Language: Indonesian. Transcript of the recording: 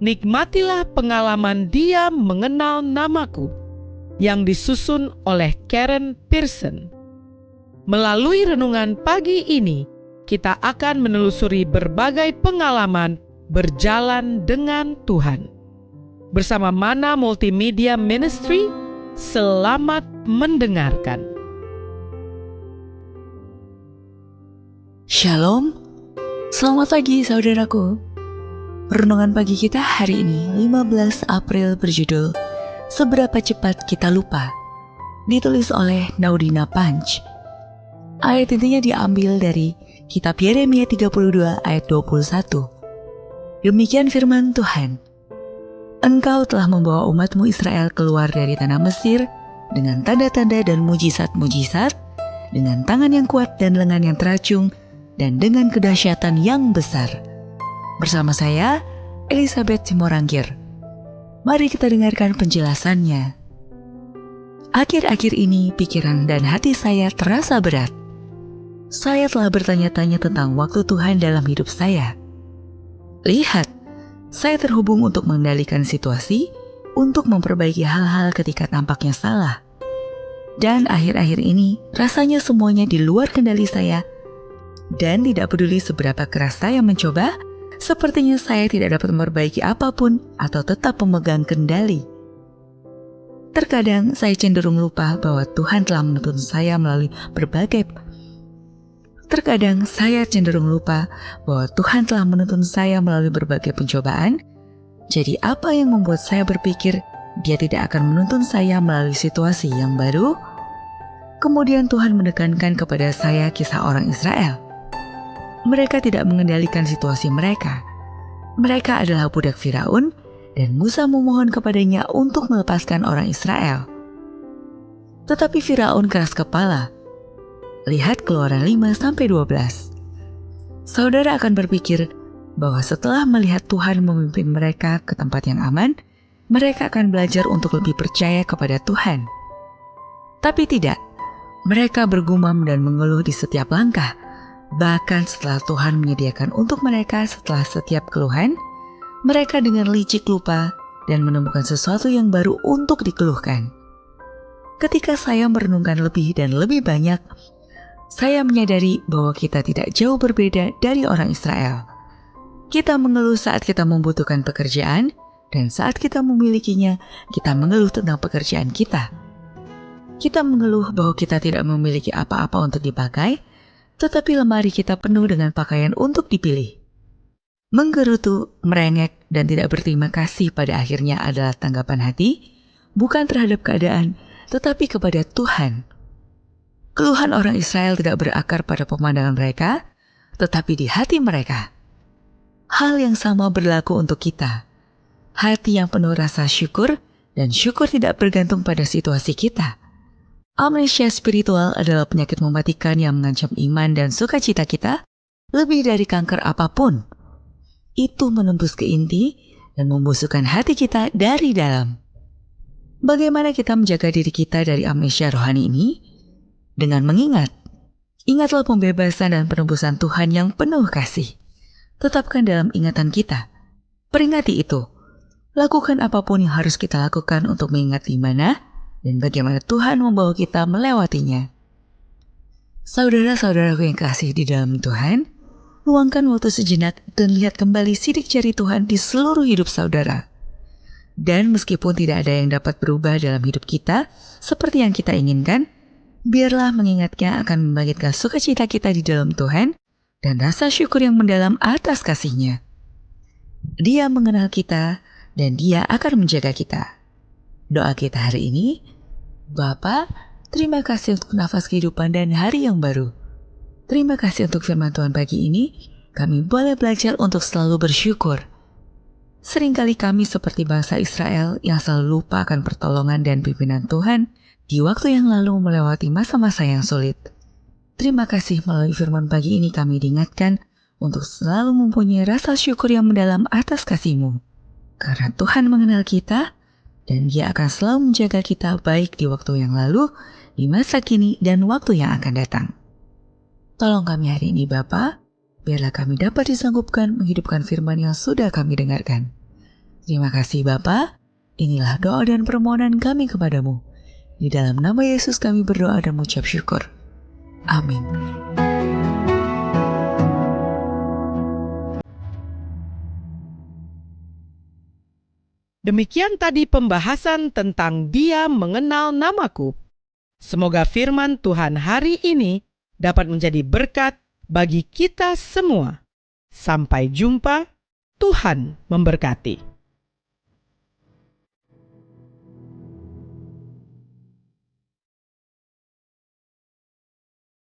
Nikmatilah pengalaman Dia mengenal namaku yang disusun oleh Karen Pearson. Melalui renungan pagi ini, kita akan menelusuri berbagai pengalaman berjalan dengan Tuhan. Bersama Mana Multimedia Ministry, selamat mendengarkan. Shalom, selamat pagi saudaraku. Renungan pagi kita hari ini 15 April berjudul Seberapa Cepat Kita Lupa, ditulis oleh Naudina Punch. Ayat intinya diambil dari kitab Yeremia 32 ayat 21. Demikian firman Tuhan, Engkau telah membawa umatmu Israel keluar dari tanah Mesir dengan tanda-tanda dan mujizat-mujizat, dengan tangan yang kuat dan lengan yang teracung, dan dengan kedahsyatan yang besar. Bersama saya, Elizabeth Simorangkir. Mari kita dengarkan penjelasannya. Akhir-akhir ini pikiran dan hati saya terasa berat. Saya telah bertanya-tanya tentang waktu Tuhan dalam hidup saya. Lihat, saya terhubung untuk mengendalikan situasi, untuk memperbaiki hal-hal ketika tampaknya salah. Dan akhir-akhir ini rasanya semuanya di luar kendali saya. Dan tidak peduli seberapa keras saya mencoba, sepertinya saya tidak dapat memperbaiki apapun atau tetap memegang kendali. Terkadang saya cenderung lupa bahwa Tuhan telah menuntun saya melalui berbagai pencobaan. Jadi apa yang membuat saya berpikir Dia tidak akan menuntun saya melalui situasi yang baru? Kemudian Tuhan menekankan kepada saya kisah orang Israel. Mereka tidak mengendalikan situasi mereka. Mereka adalah budak Firaun, dan Musa memohon kepadanya untuk melepaskan orang Israel. Tetapi Firaun keras kepala. Lihat Keluaran 5-12. Saudara akan berpikir bahwa setelah melihat Tuhan memimpin mereka ke tempat yang aman, mereka akan belajar untuk lebih percaya kepada Tuhan. Tapi tidak. Mereka bergumam dan mengeluh di setiap langkah. Bahkan setelah Tuhan menyediakan untuk mereka setelah setiap keluhan, mereka dengan licik lupa dan menemukan sesuatu yang baru untuk dikeluhkan. Ketika saya merenungkan lebih dan lebih banyak, saya menyadari bahwa kita tidak jauh berbeda dari orang Israel. Kita mengeluh saat kita membutuhkan pekerjaan, dan saat kita memilikinya, kita mengeluh tentang pekerjaan kita. Kita mengeluh bahwa kita tidak memiliki apa-apa untuk dipakai, tetapi lemari kita penuh dengan pakaian untuk dipilih. Menggerutu, merengek, dan tidak berterima kasih pada akhirnya adalah tanggapan hati, bukan terhadap keadaan, tetapi kepada Tuhan. Keluhan orang Israel tidak berakar pada pemandangan mereka, tetapi di hati mereka. Hal yang sama berlaku untuk kita. Hati yang penuh rasa syukur, dan syukur tidak bergantung pada situasi kita. Amnesia spiritual adalah penyakit mematikan yang mengancam iman dan sukacita kita lebih dari kanker apapun. Itu menembus ke inti dan membusukkan hati kita dari dalam. Bagaimana kita menjaga diri kita dari amnesia rohani ini? Dengan ingatlah pembebasan dan penebusan Tuhan yang penuh kasih. Tetapkan dalam ingatan kita. Peringati itu. Lakukan apapun yang harus kita lakukan untuk mengingat di mana dan bagaimana Tuhan membawa kita melewatinya. Saudara-saudaraku yang kasih di dalam Tuhan, luangkan waktu sejenak dan lihat kembali sidik jari Tuhan di seluruh hidup saudara. Dan meskipun tidak ada yang dapat berubah dalam hidup kita seperti yang kita inginkan, biarlah mengingatnya akan membangkitkan sukacita kita di dalam Tuhan dan rasa syukur yang mendalam atas kasih-Nya. Dia mengenal kita dan Dia akan menjaga kita. Doa kita hari ini, Bapa, terima kasih untuk nafas kehidupan dan hari yang baru. Terima kasih untuk firman Tuhan pagi ini, kami boleh belajar untuk selalu bersyukur. Seringkali kami seperti bangsa Israel yang selalu lupa akan pertolongan dan pimpinan Tuhan di waktu yang lalu melewati masa-masa yang sulit. Terima kasih melalui firman pagi ini kami diingatkan untuk selalu mempunyai rasa syukur yang mendalam atas kasih-Mu. Karena Tuhan mengenal kita, dan Dia akan selalu menjaga kita baik di waktu yang lalu, di masa kini, dan waktu yang akan datang. Tolong kami hari ini Bapa, biarlah kami dapat disanggupkan menghidupkan firman yang sudah kami dengarkan. Terima kasih Bapa. Inilah doa dan permohonan kami kepadamu. Di dalam nama Yesus kami berdoa dan mengucap syukur. Amin. Demikian tadi pembahasan tentang Dia mengenal namaku. Semoga firman Tuhan hari ini dapat menjadi berkat bagi kita semua. Sampai jumpa, Tuhan memberkati.